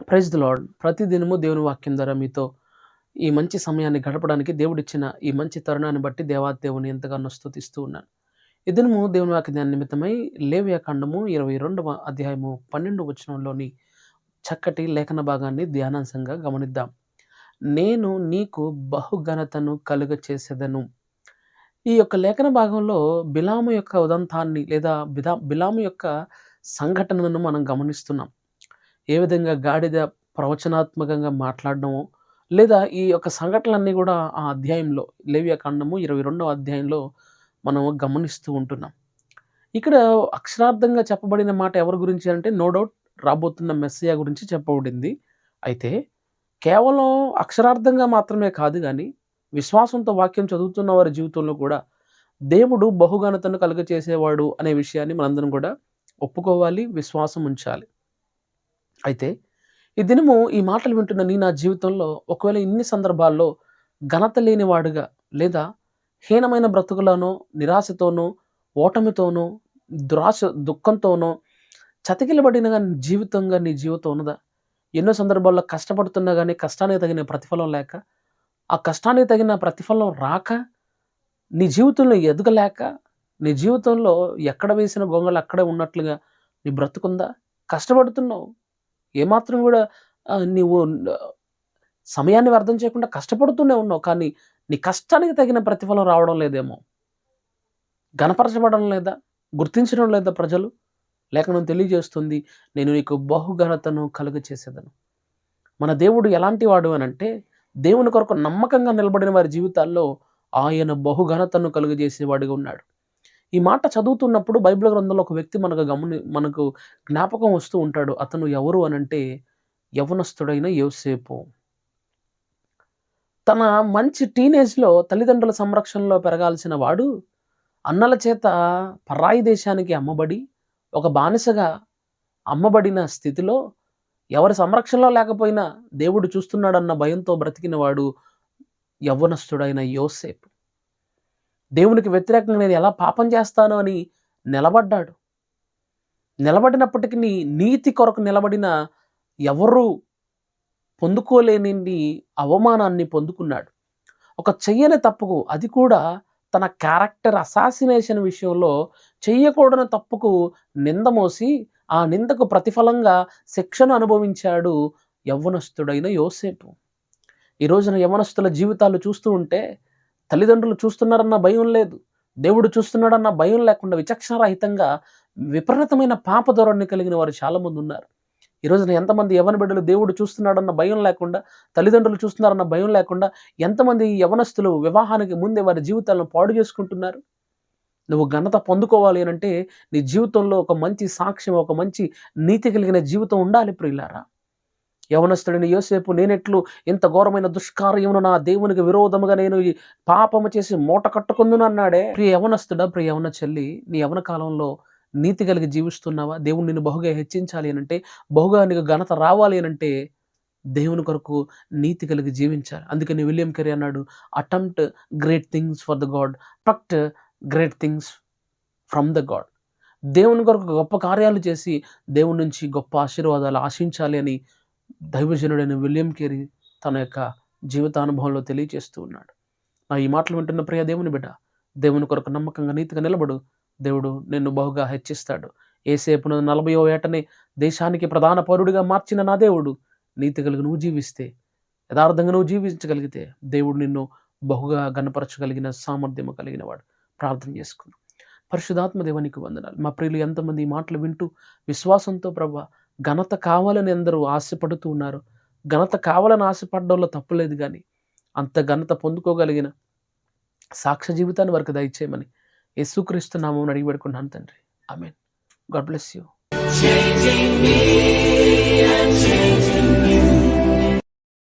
Praise the lord. ప్రతిదినము దేవుని వాక్యం ద్వారా మీతో ఈ మంచి సమయాన్ని గడపడానికి దేవుడిచ్చిన ఈ మంచి తరుణాన్ని బట్టి దేవుని ఎంతగానో స్తుతిస్తూ ఉన్నాను. ఈ దినము దేవుని వాక్య నిమిత్తమై లేవియాకాండము 22వ అధ్యాయము 12 వచనంలోని చక్కటి లేఖన భాగాన్ని ధ్యానాంశంగా గమనిద్దాం. నేను నీకు బహుఘనతను కలుగ చేసేదను. ఈ యొక్క లేఖన భాగంలో బిలాము యొక్క ఉదంతాన్ని లేదా బిలాము యొక్క సంఘటనను మనం గమనిస్తున్నాం. ఏ విధంగా గాడిద ప్రవచనాత్మకంగా మాట్లాడడమో, లేదా ఈ యొక్క సంఘటనలన్నీ కూడా ఆ అధ్యాయంలో లేవియాకాండము 22వ అధ్యాయంలో మనం గమనిస్తూ ఉంటున్నాం. ఇక్కడ అక్షరార్థంగా చెప్పబడిన మాట ఎవరి గురించి అంటే నో డౌట్ రాబోతున్న మెస్సియా గురించి చెప్పబడింది. అయితే కేవలం అక్షరార్థంగా మాత్రమే కాదు కానీ విశ్వాసంతో వాక్యం చదువుతున్న వారి జీవితంలో కూడా దేవుడు బహుఘనతను కలుగచేసేవాడు అనే విషయాన్ని మనందరం కూడా ఒప్పుకోవాలి, విశ్వాసం ఉంచాలి. అయితే ఈ దినము ఈ మాటలు వింటున్న నా జీవితంలో ఒకవేళ ఇన్ని సందర్భాల్లో ఘనత లేనివాడుగా లేదా హీనమైన బ్రతుకులోనో, నిరాశతోనో, ఓటమితోనో, దుఃఖంతోనో చతికిలబడిన నీ జీవితం ఉన్నదా? ఎన్నో సందర్భాల్లో కష్టపడుతున్నా కానీ కష్టానికి తగిన ప్రతిఫలం లేక, ఆ కష్టానికి తగిన ప్రతిఫలం రాక, నీ జీవితంలో ఎదగలేక, నీ జీవితంలో ఎక్కడ వేసిన గొంగళి అక్కడే ఉన్నట్లుగా నీ బ్రతుకుందా? కష్టపడుతున్నావు, ఏమాత్రం కూడా నీవు సమయాన్ని వ్యర్థం చేయకుండా కష్టపడుతూనే ఉన్నావు, కానీ నీ కష్టానికి తగిన ప్రతిఫలం రావడం లేదేమో, ఘనపరచబడడం లేదా, గుర్తించడం లేదా ప్రజలు? లేఖనం తెలియజేస్తుంది, నేను నీకు బహుఘనతను కలుగ చేసేదను. మన దేవుడు ఎలాంటి వాడు అనంటే, దేవుని కొరకు నమ్మకంగా నిలబడిన వారి జీవితాల్లో ఆయన బహుఘనతను కలుగజేసేవాడిగా ఉన్నాడు. ఈ మాట చదువుతున్నప్పుడు బైబిల్ గ్రంథంలో ఒక వ్యక్తి మనకు జ్ఞాపకం వస్తూ ఉంటాడు. అతను ఎవరు అనంటే యవనస్తుడైన యోసేపు. తన మంచి టీనేజ్లో తల్లిదండ్రుల సంరక్షణలో పెరగాల్సిన వాడు అన్నల చేత పరాయి దేశానికి అమ్మబడి ఒక బానిసగా అమ్మబడిన స్థితిలో ఎవరి సంరక్షణలో లేకపోయినా దేవుడు చూస్తున్నాడన్న భయంతో బ్రతికిన వాడు యవ్వనస్తుడైన యోసేపు. దేవునికి వ్యతిరేకంగా నేను ఎలా పాపం చేస్తాను అని నిలబడ్డాడు. నిలబడినప్పటికీ నీతి కొరకు నిలబడిన ఎవరు పొందుకోలేని అవమానాన్ని పొందుకున్నాడు. ఒక చెయ్యని తప్పుకు, అది కూడా తన క్యారెక్టర్ అసాసినేషన్ విషయంలో చెయ్యకూడని తప్పుకు నింద మోసి ఆ నిందకు ప్రతిఫలంగా శిక్షను అనుభవించాడు యవ్వనస్తుడైన యోసేపు. ఈ రోజున యవ్వనస్తుల జీవితాలు చూస్తూ ఉంటే తల్లిదండ్రులు చూస్తున్నారన్న భయం లేదు, దేవుడు చూస్తున్నాడన్న భయం లేకుండా విచక్షణారహితంగా విపరీతమైన పాప ధోరణి కలిగిన వారు చాలామంది ఉన్నారు. ఈ రోజున ఎంతమంది యవ్వన బిడ్డలు దేవుడు చూస్తున్నాడన్న భయం లేకుండా, తల్లిదండ్రులు చూస్తున్నారన్న భయం లేకుండా ఎంతమంది యవ్వనస్తులు వివాహానికి ముందే వారి జీవితాలను పాడు చేసుకుంటున్నారు. నువ్వు ఘనత పొందుకోవాలి అంటే నీ జీవితంలో ఒక మంచి సాక్ష్యం, ఒక మంచి నీతి కలిగిన జీవితం ఉండాలి ప్రియులారా. యవనస్తుడైన యోసేపు, నేనెట్లు ఇంత ఘోరమైన దుష్కార్యమును నా దేవునికి విరోధముగా నేను ఈ పాపము చేసి మూట కట్టుకుందును అన్నాడే. ప్రియ యవనస్తుడా, ప్రియ యవన చెల్లి, నీ యవన కాలంలో నీతి కలిగి జీవిస్తున్నావా? దేవుడు నిన్ను బహుగా హెచ్చించాలి అనంటే, బహుగా నీకు ఘనత రావాలి అనంటే దేవుని కొరకు నీతి కలిగి జీవించాలి. అందుకని విలియం కెరీ అన్నాడు, attempt great things for the God, expect great things from the God. దేవుని కొరకు గొప్ప కార్యాలు చేసి దేవుని నుంచి గొప్ప ఆశీర్వాదాలు ఆశించాలి అని దైవజనుడైన విలియం కెరీ తన యొక్క జీవితానుభవంలో తెలియజేస్తూ ఉన్నాడు. నా ఈ మాటలు వింటున్న ప్రియ దేవుని బిడ్డ, దేవుని కొరకు నమ్మకంగా నీతిగా నిలబడు, దేవుడు నిన్ను బహుగా హెచ్చిస్తాడు. యేసేపును 40వ ఏటనే దేశానికి ప్రధాన పౌరుడిగా మార్చిన నా దేవుడు, నీతి కలిగి నువ్వు జీవిస్తే, యథార్థంగా నువ్వు జీవించగలిగితే దేవుడు నిన్ను బహుగా గణపరచగలిగిన సామర్థ్యము కలిగిన వాడు. ప్రార్థన చేసుకుందాం. పరిశుద్ధాత్మ దేవానికి వందనాలు. మా ప్రియులు ఎంతమంది ఈ మాటలు వింటూ విశ్వాసంతో ప్రభా ఘనత కావాలని అందరూ ఆశపడుతూ ఉన్నారు. ఘనత కావాలని ఆశపడడంలో తప్పులేదు, కానీ అంత ఘనత పొందుకోగలిగిన సాక్ష్య జీవితాన్ని వారికి దయచేయమని యేసుక్రీస్తు నామమున అడిగి పెడుకున్నాను తండ్రి. ఆమేన్. God bless you.